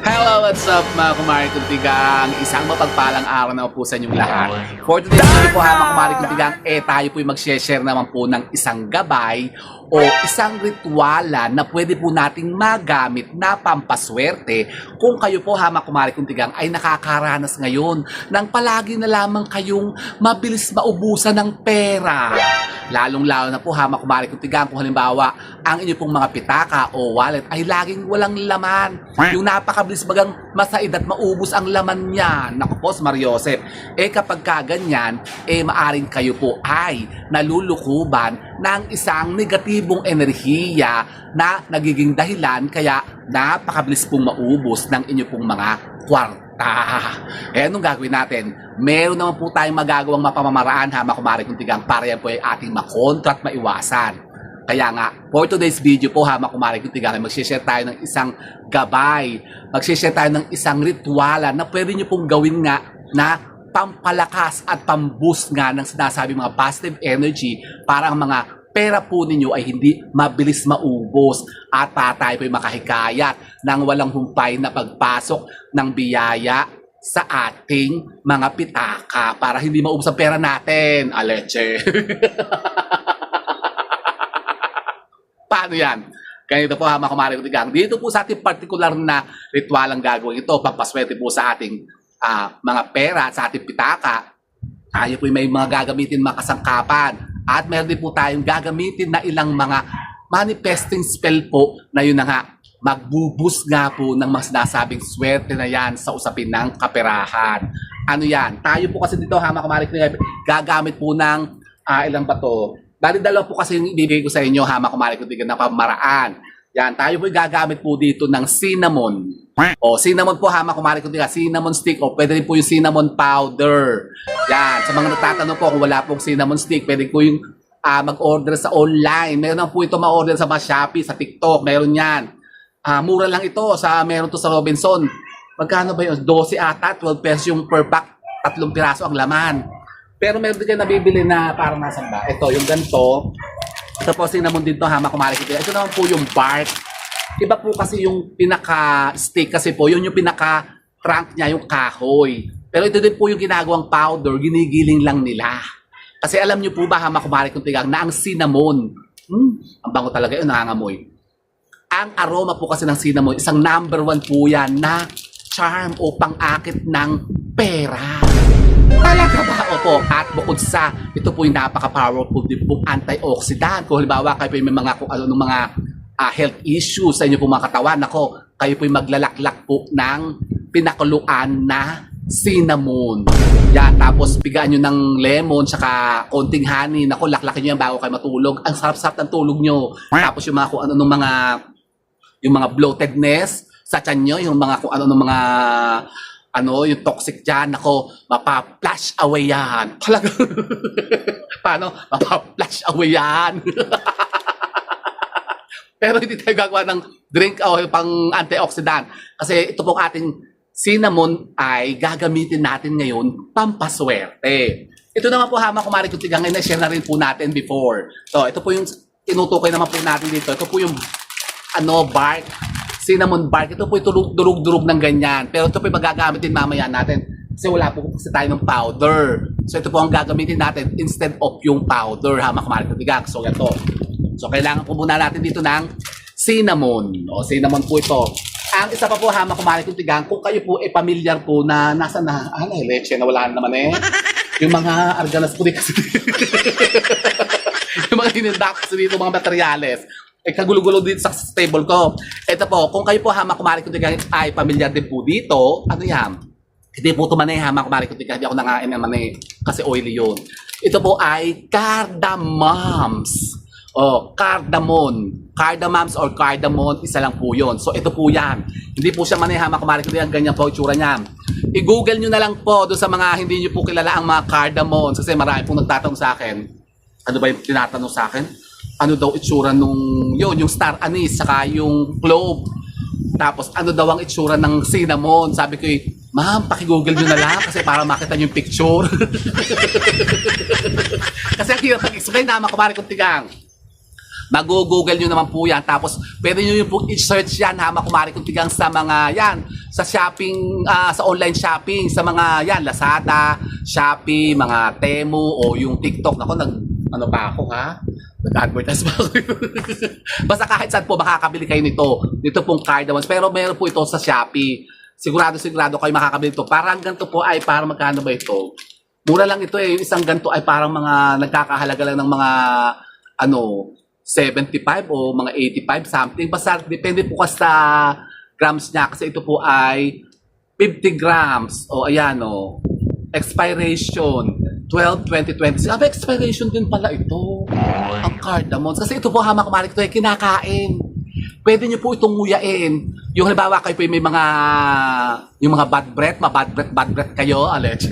Hello, what's up mga kumari kuntigang? Isang mapagpalang araw na po sa inyong lahat. For today's video po mga kumari kuntigang, tayo po mag-share naman po ng isang gabay o isang ritualan na pwede po nating magamit na pampaswerte kung kayo po mga kumari kuntigang ay nakakaranas ngayon ng palagi na lamang kayong mabilis maubusan ng pera. Lalong-lalo na po mga kumari kuntigang kung halimbawa ang inyo pong mga pitaka o wallet ay laging walang laman. Yung napakabilis bagang masaid at maubos ang laman niya. Naku po, Mariosep. Kapag kaganyan, maaring kayo po ay nalulukuban ng isang negatibong enerhiya na nagiging dahilan kaya napakabilis pong maubos ng inyo pong mga kwarta. Anong gagawin natin? Meron naman po tayong magagawang mapamamaraan mga kumari kuntigang para yan po ay ating makontra at maiwasan. Kaya nga, for today's video po mga kumari kuntigang, mag-share tayo ng isang gabay. Mag-share tayo ng isang ritualan na pwede nyo pong gawin nga na pampalakas at pamboost nga ng sinasabi mga positive energy para ang mga pera po ninyo ay hindi mabilis maubos at para tayo po ay makahikayat ng walang humpay na pagpasok ng biyaya sa ating mga pitaka para hindi maubos ang pera natin. Aleche. Paano yan? Ganito po mga kumari kuntigang. Dito po sa ating particular na ritual ang gagawin ito. Pampaswerte po sa ating mga pera at sa ating pitaka. Tayo po may mga gagamitin mga kasangkapan. At meron din po tayong gagamitin na ilang mga manifesting spell po na yun na nga. Magbubus nga po ng mas nasabing swerte na yan sa usapin ng kaperahan. Ano yan? Tayo po kasi dito mga kumari kuntigang gagamit po ng ilang bato. Dalawa po kasi yung ibibigay ko sa inyo mga kumari kuntigang na pamaraan. Yan, tayo po gagamit po dito ng cinnamon. O, cinnamon po mga kumari kuntigang, cinnamon stick o pwede rin po yung cinnamon powder. Yan, sa mga natatanong po kung wala pong cinnamon stick, pwede po yung mag-order sa online. Meron lang po ito ma-order sa Shopee, sa TikTok, meron yan. Mura lang ito, meron to sa Robinson. Magkano ba yun? 12 ata, 12 pesos yung per pack, 3 piraso ang laman. Pero meron din kayo nabibili na parang nasan ba? Ito, yung ganito. Ito po, cinnamon din to mga kumari kuntigang. Ito naman po yung bark. Iba po kasi yung pinaka-stick kasi po, yun yung pinaka-trunk niya, yung kahoy. Pero ito din po yung ginagawang powder, ginigiling lang nila. Kasi alam niyo po ba, mga kumari kuntigang, na ang cinnamon, ang bango talaga yun, nangangamoy. Ang aroma po kasi ng cinnamon, isang number 1 po yan na charm o pang-akit ng pera. Talaga ba? Opo. At bukod sa, ito po yung napaka-powerful din pong antioxidant. Kung halimbawa kayo po may mga, mga health issues sa inyo po mga katawan, ako, kayo po yung maglalaklak po ng pinakuluan na cinnamon. Yan, tapos bigaan nyo ng lemon, saka konting honey. Nako, laklakin nyo yan bago kayo matulog. Ang sarap-sarap ng tulog nyo. Tapos yung mga kung ano mga, yung mga bloatedness sa tiyan nyo, yung mga kung ano mga yung toxic dyan, ako, mapa-flash away yan. Talaga. Paano? Mapa-flash away yan. Pero hindi tayo gagawa ng drink o pang antioxidant. Kasi ito pong ating cinnamon ay gagamitin natin ngayon pampaswerte. Ito naman po mga kumari kuntigang ngayon na-share na rin po natin before. So, ito po yung tinutukoy naman po natin dito. Ito po yung bark. Cinnamon bark. Ito po yung durug-durug ng ganyan. Pero ito po yung magagamit din mamaya natin. Kasi wala po kasi tayo ng powder. So ito po ang gagamitin natin instead of yung powder. Mga kumari kuntigang. So ito. So kailangan po muna natin dito ng cinnamon. O cinnamon po ito. Ang isa pa po mga kumari kuntigang, kung kayo po pamilyar po na nasa na, leche na wala naman yung mga arganas po dito kasi. Yung mga hinindak kasi dito, mga materyales. Kagulo-gulo dito sa stable ko. Ito po, kung kayo po mga kumari kuntigang ay pamilyar din po dito, ano yan? Hindi po ito manay mga kumari kuntigang, hindi ako nangain ng manay kasi oily yun. Ito po ay cardamoms. Cardamom. Cardamoms or cardamom, isa lang po yun. So ito po yan. Hindi po siya manay mga kumari kuntigang, ganyan po itsura niyan. I-google nyo na lang po doon sa mga hindi nyo po kilala ang mga cardamoms kasi marami pong nagtatanong sa akin. Ano ba yung tinatanong sa akin? Ano daw itsura nung yung star anise saka yung clove. Tapos ano daw ang itsura ng cinnamon. Sabi ko, ma'am, paki-google nyo na lang kasi para makita nyo yung picture. Kasi ang hirap mag-explain na mga kumari kuntigang. Mag-google nyo naman po yan. Tapos, pwede nyo yung po i-search yan, ha, kumari kung tigang sa mga, yan, sa shopping, sa online shopping, sa mga, yan, Lazada, Shopee, mga Temu, o yung TikTok. Nako, ano ba ako, ha? Nag-advertise ba ako? Basta kahit saan po, makakabili kayo nito. Dito pong cardamoms. Pero meron po ito sa Shopee. Sigurado kayo makakabili ito. Parang ganito po ay, parang magkano ba ito? Mura lang ito eh. Yung isang ganito ay parang mga nagkakahalaga lang ng mga, 75 o mga 85 something. Basta depende po kasi sa grams niya. Kasi ito po ay 50 grams. O ayan o. Expiration 12-20-20. Aba, expiration din pala ito. Ang cardamoms. Kasi ito po hamak kumari ito ay kinakain. Pwede nyo po itong nguyain. Yung halimbawa kayo po may mga yung mga bad breath kayo. Alet.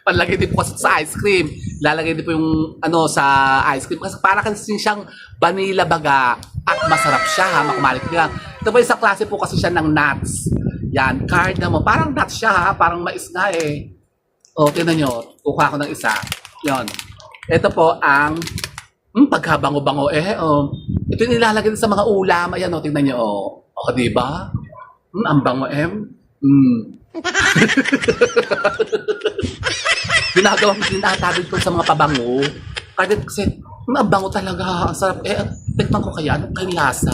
Panlagay din po kasi sa ice cream. Lalagay din po yung sa ice cream. Kasi para kasi siyang vanilla baga. At masarap siya ha, makumalik niya. Ito po isang klase po kasi siya ng nuts. Yan, cardamom. Parang nuts siya ha, parang mais nga eh. O, tingnan nyo. Kukuha ko ng isa. Yon. Ito po ang pagkabango-bango eh. Ito yung nilalagay din sa mga ulam. Ayan o, tingnan nyo. O, diba? Ang bango Ginagawa ko tinatawid ko sa mga pabango. Kasi, ang bango talaga. Ang sarap. Tikman ko kaya. Anong kayong lasa?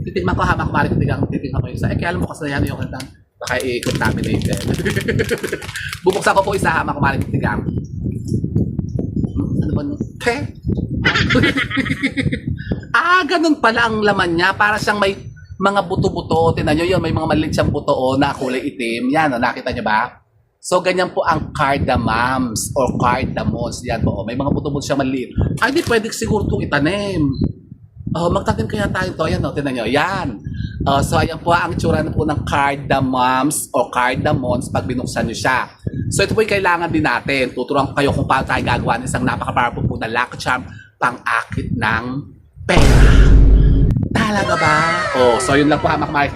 Titikman ko hamak marik. Titikman ko yung isa. Kaya alam mo kasi yan yung kantang baka i-contaminated. Bubuksan ko po isa hamak marik. Titikman. Ano ba? Ganun pala ang laman niya. Para siyang may mga buto-buto. Tingnan nyo yun. May mga maliit siyang buto na kulay itim. Yan. Nakita nyo ba? So, ganyan po ang cardamoms or cardamoms. Yan po. May mga buto-buto siya maliit. Ay, di pwede siguro itong itanim. Magtanim kaya tayo ito. Ayan, tingnan nyo. Yan. So, ayan po ang itsura na po ng cardamoms o cardamoms pag binuksan nyo siya. So, ito po yung kailangan din natin. Tuturuan ko kayo kung paano tayo gagawa ng isang napaka-powerful po na lucky charm pang-akit ng pera. Talaga ba? So, yun lang po hamak marik.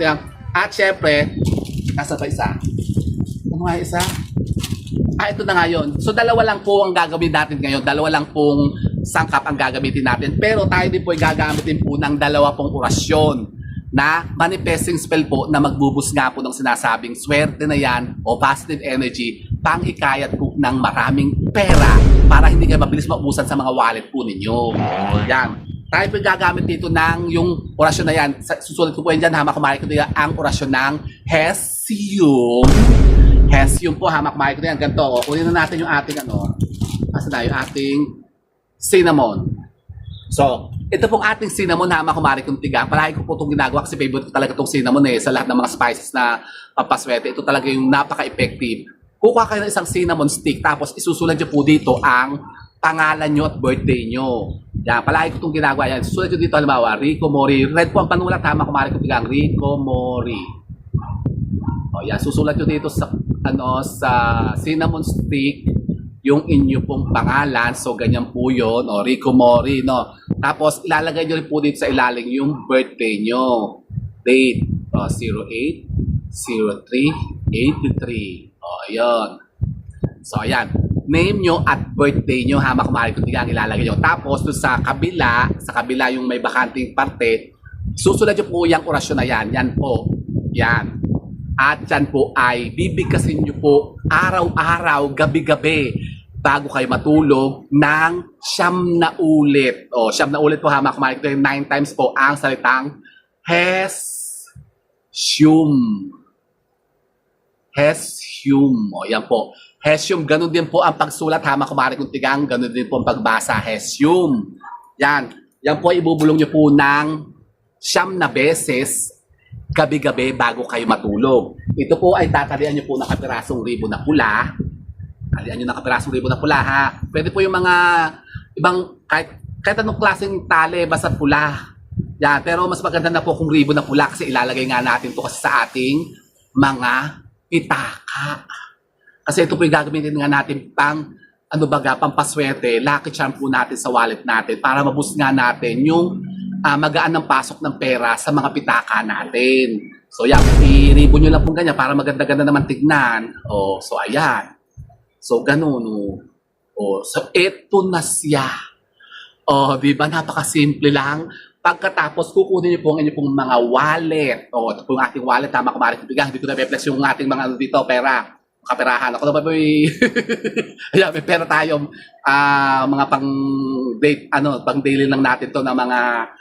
At syempre, nasa pa isa? Ano nga isa? Ito na nga yun. So, dalawa lang po ang gagawin natin ngayon. Dalawa lang pong sangkap ang gagamitin natin. Pero tayo din po ay gagamitin po ng dalawa pong orasyon na manifesting spell po na magbubus nga po ng sinasabing swerte na yan o positive energy pang ikayat po ng maraming pera para hindi kayo mabilis maubusan sa mga wallet po ninyo. Yan. Tayo po gagamit dito ng yung orasyon na yan. Susulit ko po yan dyan, hamak kumari ko dito ang orasyon ng Hesium. Hesium po, hamak kumari ko dito yan. Ganito, kunin na natin yung ating asa na yung ating cinnamon. So, ito pong ating cinnamon, hamak kumari kong tigang. Palagi ko po itong ginagawa kasi favorite ko talaga itong cinnamon sa lahat ng mga spices na papaswerte. Ito talaga yung napaka-effective. Kukuha kayo ng isang cinnamon stick tapos isusulat nyo po dito ang pangalan nyo at birthday nyo. Yan, palagi ko itong ginagawa yan. Susulat nyo dito, halimbawa, Rico Mori. Red po ang panulat, hamak kumari kong tigang. Rico Mori. Yan, susulat nyo dito sa, sa cinnamon stick yung inyo pong pangalan. So, ganyan po yun. Rico Mori, no? Tapos, ilalagay nyo rin po dito sa ilalim yung birthday nyo. Date, 08-03-83. Yun. So, ayan. Name nyo at birthday nyo, hamak kumari kung tigang ilalagay nyo. Tapos, doon sa kabila yung may bakanting parte, susulat nyo po yung orasyon na yan. Yan po. Yan. At yan po ay bibigkasin nyo po araw-araw, gabi-gabi bago kayo matulog ng 9 na ulit. 9 na ulit po hamak kumari. 9 times po ang salitang Hesium. Hesium. Yan po. Hesium. Ganun din po ang pagsulat hamak kumari kung tigang. Ganun din po ang pagbasa. Hesium. Yan. Yan po ibubulong nyo po ng 9 na beses gabi-gabi bago kayo matulog. Ito po ay tatalian nyo po ng kapirasong ribo na pula. Talian nyo ng kapirasong ribo na pula ha. Pwede po yung mga ibang kahit anong klaseng tali basta pula. Yan, pero mas maganda na po kung ribo na pula kasi ilalagay nga natin to kasi sa ating mga pitaka. Kasi ito po yung gagamitin nga natin pang pampaswerte, lucky charm po natin sa wallet natin para maboost nga natin yung magaan ng pasok ng pera sa mga pitaka natin. So yan, i-ribbon nyo lang po ganyan para maganda-ganda naman tignan. So ayan. So ganun. So eto na siya. Oh, di ba? Napakasimple lang. Pagkatapos, kukunin niyo po ang inyong pong mga wallet. O, ito po yung ating wallet. Tama, kumari kaibigan. Hindi ko na-flex yung ating mga ano dito, pera. Kaperahan. Ako naman may... Ayan, may pera tayong mga pang date, pang daily lang natin to na mga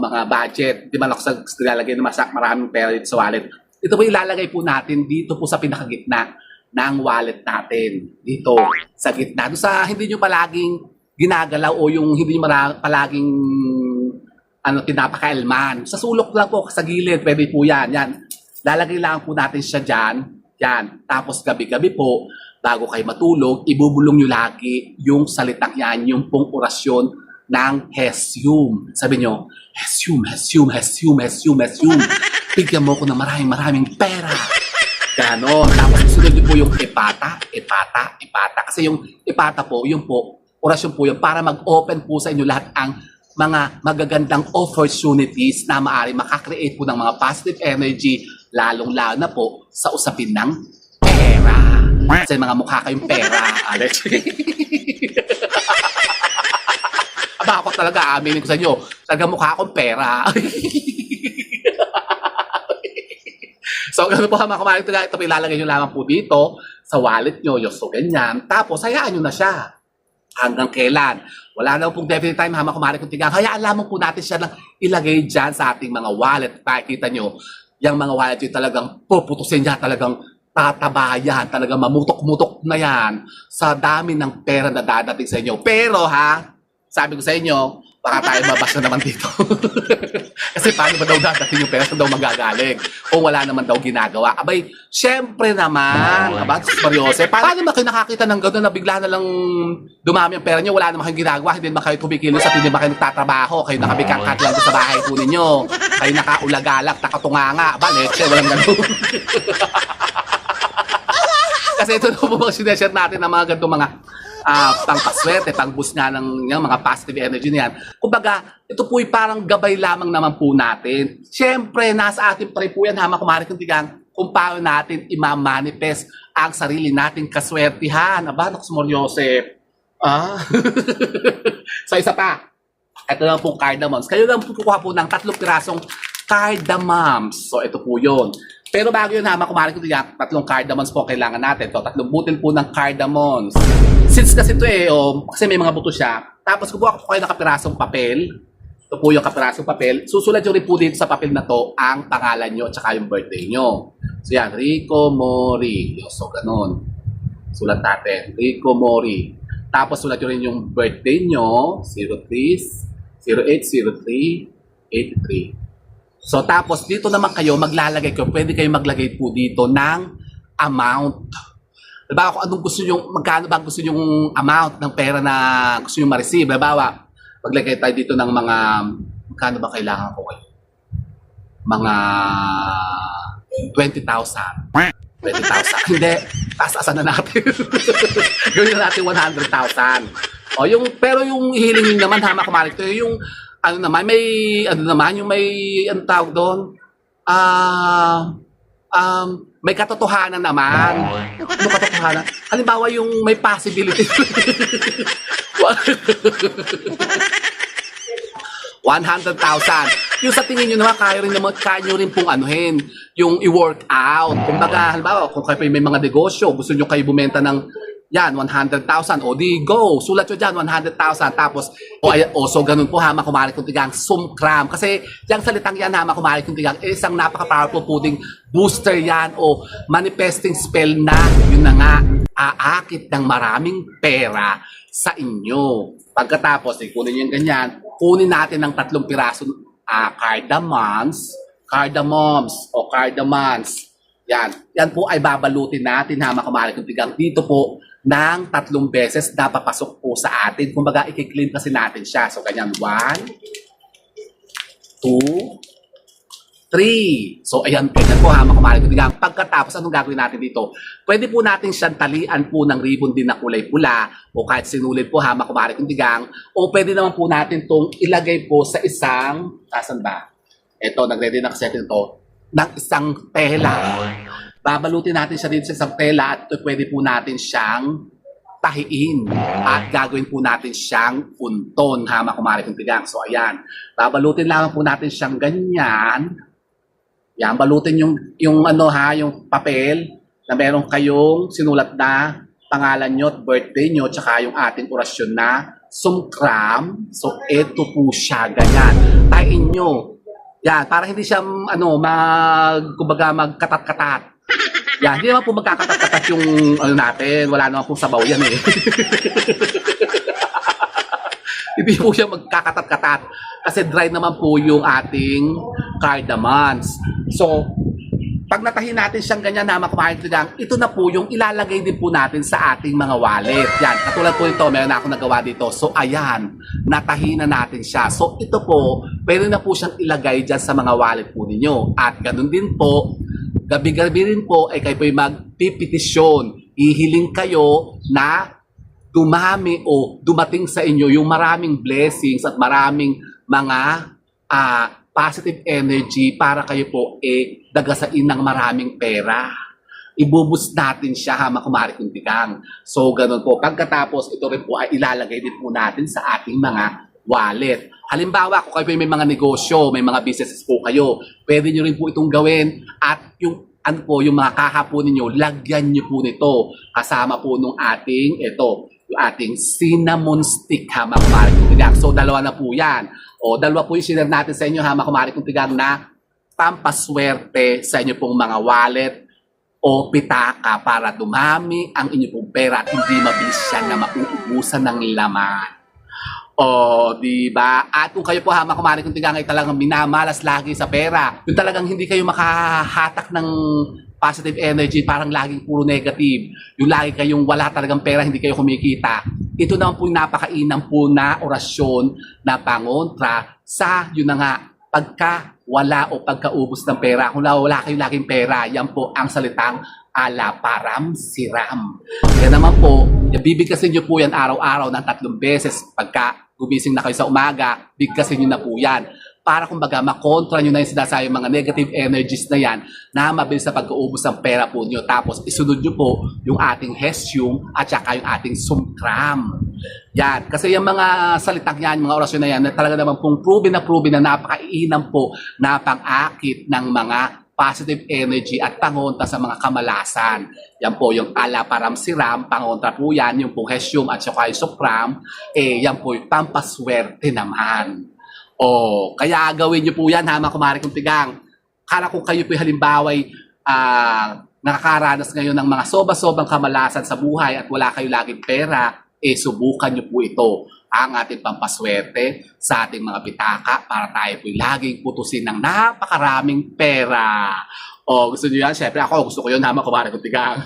mga budget. Di ba ako sa nilalagay na maraming pera dito sa wallet. Ito po ilalagay po natin dito po sa pinakagitna ng wallet natin. Dito, sa gitna. Doon sa hindi nyo palaging ginagalaw o yung hindi nyo palaging tinapakailman. Sa sulok lang po, sa gilid, pwede po yan. Yan. Lalagay lang po natin siya dyan. Yan. Tapos gabi-gabi po, bago kayo matulog, ibubulong nyo lagi yung salitang yan, yung pong orasyon ng Hesium. Sabi nyo, Hesium, Hesium, Hesium, Hesium, Hesium. Bigyan mo ko ng maraming pera. Ganon. Tapos sunod nyo po yung ipata, ipata, ipata. Kasi yung ipata po, yung po, orasyon po yun para mag-open po sa inyo lahat ang mga magagandang opportunities na maaari makakreate po ng mga positive energy, lalong-lalo na po sa usapin ng pera. Kasi mga mukha kayong pera, Alex. Aba, ako talaga, aminin ko sa inyo, talaga mukha akong pera. So, ganun po mga kumain ito, ito ilalagay nyo lamang po dito sa wallet nyo, yung so ganyan. Tapos, hayaan nyo na siya. Hanggang kailan? Wala na pong definite time, hama kumari kung tigang. Hayaan lamang po natin siya lang ilagay dyan sa ating mga wallet. Pakita nyo, yung mga wallet yung talagang puputusin niya, talagang tatabayan, talagang mamutok-mutok na yan sa dami ng pera na dadating sa inyo. Pero sabi ko sa inyo, baka tayo mabas na naman dito. Kasi paano ba daw dadating yung pera? Saan daw magagaling? O wala naman daw ginagawa? Abay, syempre naman, Mariose, paano ba kayo nakakita ng gano'n na bigla na lang dumami ang pera nyo? Wala naman kayong ginagawa, hindi naman kayo tumikilos at hindi naman kayo nagtatrabaho. Kayo nakabikakat lang sa bahay po ninyo. Kayo nakaulagalak, nakatunganga. Aba, leche, walang gano'n. Kasi ito na po mga sineshare natin ng mga ganitong mga pangpaswerte, pang-boost nga ng mga positive energy na yan. Kumbaga, ito po'y parang gabay lamang naman po natin. Siyempre, nasa atin pa rin po yan, hama kumari kung tigang, kung paano natin ima-manifest ang sarili nating kaswertihan. Aba, nakus mo, Joseph. So, isa pa. Ito lang pong cardamoms. Kayo lang po kukuha po ng 3 pirasong cardamoms. So, ito po yun. Pero bago yun, hama kumari kung tigang, 3 cardamoms po kailangan natin. So, 3 butil po ng cardamoms. Since kasi ito kasi may mga buto siya, tapos kukuha ko kayo ng kapirasong papel. Ito po yung kapirasong papel. Susulat nyo rin po dito sa papel na to ang pangalan nyo at saka yung birthday nyo. So yan, Rico Mori. So ganun. Sulat natin, Rico Mori. Tapos sulat nyo rin yung birthday nyo, 0803-83. So tapos dito naman kayo maglalagay ko, pwede kayo maglagay po dito ng amount. Diba kung anong gusto nyo, magkano ba gusto nyo amount ng pera na gusto nyo ma-receive. Diba, maglagay tayo dito ng mga, magkano ba kailangan ko kayo? Mga 20,000. 20,000. Hindi, taas-asan na natin. Gawin na natin 100,000. Pero yung hilingin naman, hama kumarik to, yung yung tawag doon, may katotohanan naman. Ano katotohanan? Halimbawa yung may possibility. 100,000. Yung sa tingin nyo naman, kaya nyo rin pong anuhin, yung i-work out. Kumbaga, halimbawa, kung kayo may mga negosyo, gusto nyo kayo bumenta ng yan, 100,000. O di go. Sulat nyo dyan, 100,000. Tapos, so ganun po, hama kumari kung tigang sumkram. Kasi, yung salitang yan, hama kumari kung tigang, isang napaka-powerful puding booster yan o manifesting spell na, yun na nga, aakit ng maraming pera sa inyo. Pagkatapos, kunin nyo yung ganyan, kunin natin ng 3 piraso cardamoms o cardamons. Yan po ay babalutin natin, hama kumari kung tigang, dito po, ng 3 beses na papasok po sa atin. Kumbaga, i-clean kasi natin siya. So, ganyan. 1, 2, 3. So, ayan po, hama kumari. Pagkatapos, anong gagawin natin dito? Pwede po natin siyang talian po ng ribbon din na kulay pula o kahit sinulid po, hama kumari kundigang. O pwede naman po natin itong ilagay po sa isang, asan ba? Ito, nag-ready na kasi ito, ng isang tela. Babalutin natin siya dito sa isang tela at pwede po natin siyang tahiin at gagawin po natin siyang punton, ha, mga kumare kong tigang. So ayan, babalutin lang po natin siyang ganyan. Yan, balutin yung ano ha, yung papel na meron kayong sinulat na pangalan nyo at birthday nyo, tsaka yung ating orasyon na sumkram. So eto po siya, ganyan. Tahiin nyo. Yan, para hindi siya kumbaga magkatat-katat. Yan, hindi naman po magkakatat-katat yung ano natin. Wala naman po sabaw yan eh. Hindi po siya magkakatat-katat. Kasi dry naman po yung ating cardamons. So, pag natahin natin siyang ganyan na makapahin ito na po yung ilalagay din po natin sa ating mga wallet. Yan, katulad po ito, meron na ako nagawa dito. So, ayan, natahin na natin siya. So, ito po, pwede na po siyang ilagay dyan sa mga wallet po ninyo. At ganun din po, gabi-gabi rin po ay kayo po yung magpipetisyon. Ihiling kayo na dumami o dumating sa inyo yung maraming blessings at maraming mga positive energy para kayo po dagasain ng maraming pera. Ibuboost natin siya, ha, mga kumare kong tigang. So, ganun po. Pagkatapos, ito rin po ay ilalagay din po natin sa ating mga wallet. Halimbawa, kung kayo po may mga negosyo, may mga businesses po kayo, pwede nyo rin po itong gawin at yung yung mga kaha po ninyo, lagyan nyo po nito kasama po nung ating yung ating cinnamon stick, ha, mga kumare kong tigang. So, dalawa na po yan. O, dalawa po yung share natin sa inyo, ha, mga kumare kong tigang, na pampaswerte sa inyo pong mga wallet o pitaka para dumami ang inyo pong pera at hindi mabilis siya na mauubusan ng laman. O, di ba? At kung kayo po, ha, mga kumare kong tigang, ay talagang minamalas lagi sa pera, yung talagang hindi kayo makahatak ng positive energy, parang laging puro negative, yung lagi kayong wala talagang pera, hindi kayo kumikita, ito naman po yung napakainam po na orasyon na pangontra sa, yun na nga, pagka wala o pagkaubos ng pera. Kung wala kayong laging pera, yan po ang salitang alaparam siram. Yan naman po, bibigkasin nyo po yan araw-araw ng 3 beses. Pagka gumising na kayo sa umaga, bigkasin nyo na po yan. Para kumbaga makontra nyo na yung sinasayang mga negative energies na yan na mabilis sa pagkaubos ng pera po nyo. Tapos isunod nyo po yung ating hesyum at saka yung ating sumkram. Yan. Kasi yung mga salitang yan, mga orasyon na yan, na talaga naman pong proven na napakaiinam po na pang-akit ng mga positive energy at pangontra sa mga kamalasan. Yan po yung alaparam siram, pangontra po yan, yung pong hesyum at saka yung sumkram, yan po yung pampaswerte naman. O, kaya gawin nyo po yan, ha, mga kumare kong tigang. Kala kung kayo po halimbawa nakakaranas ngayon ng mga sobrang kamalasan sa buhay at wala kayo laging pera, subukan nyo po ito, ang ating pampaswerte sa ating mga pitaka para tayo po laging putusin ng napakaraming pera. O, gusto nyo yan? Siyempre ako, gusto ko yun, ha, mga kumare kong tigang.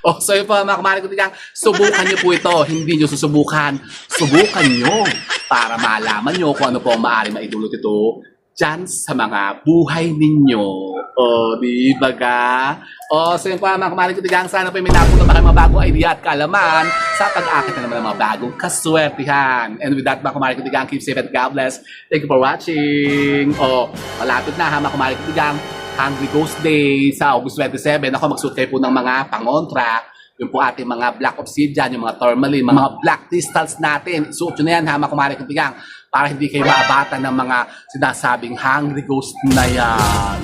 O, so yun po, mga kumare kong tigang, subukan nyo po ito. Hindi nyo susubukan. Subukan nyo para malaman nyo kung ano po ang maaari maidulot ito dyan sa mga buhay ninyo. O, di ba ga? O, so yun po, mga kumare kong tigang, sana po may napunta pa kayo mga bagong idea at kaalaman sa pag-akit na naman ng mga bagong kaswertihan. And with that, mga kumare kong tigang, keep safe and God bless. Thank you for watching. O, malapit na, ha, mga kumare kong tigang, Hungry Ghost Day sa August 27. Ako, magsuot kayo po ng mga pangontra. Yung po ating mga black obsidian, yung mga tourmaline, mga black crystals natin. Suot nyo na yan, ha, mga kumare kong tigang, para hindi kayo maabatan ng mga sinasabing hungry ghost na yan.